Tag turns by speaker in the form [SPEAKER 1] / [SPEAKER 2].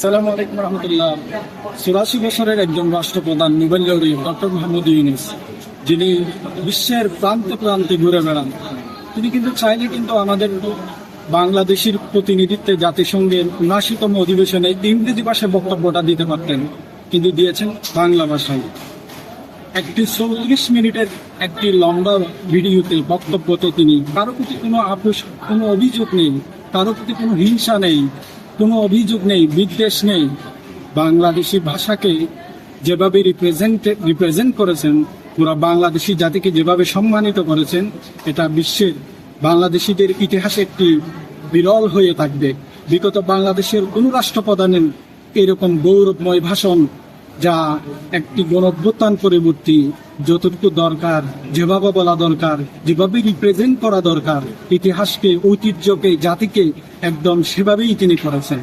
[SPEAKER 1] সালামু আলাইকুম রহমতুল্লাহ। 84 বছরের একজন রাষ্ট্রপ্রধান Nobel laureate doctor Mohammad Yunus, যিনি বিশ্বের প্রান্তে প্রান্তে ঘুরে বেড়ান, তিনি কিন্তু চাইলে কিন্তু আমাদের বাংলাদেশের প্রতিনিধিত্বে জাতিসংঘের 79তম অধিবেশনে ইংরেজি ভাষায় বক্তব্যটা দিতে পারতেন, কিন্তু দিয়েছেন বাংলা ভাষায়। একটি 34 মিনিটের একটি লম্বা ভিডিওতে বক্তব্যতে তিনি কারো প্রতি কোনো আপোষ, কোনো অভিযোগ নেই, কারো প্রতি কোনো হিংসা নেই, কোনো অভিযোগ নেই, বিদ্বেষ নেই। বাংলাদেশি ভাষাকে যেভাবে রিপ্রেজেন্ট করেছেন, পুরা বাংলাদেশি জাতিকে যেভাবে সম্মানিত করেছেন, এটা বিশ্বের বাংলাদেশিদের ইতিহাসে একটি বিরল হয়ে থাকবে। বিগত বাংলাদেশের কোনো রাষ্ট্রপ্রধানের এরকম গৌরবময় ভাষণ, যা একটি গণঅভ্যুত্থান পরবর্তী যতটুকু দরকার, যেভাবে বলা দরকার, যেভাবে রিপ্রেজেন্ট করা দরকার, ইতিহাসকে, ঐতিহ্যকে, জাতিকে একদম সেভাবেই তিনি করেছেন।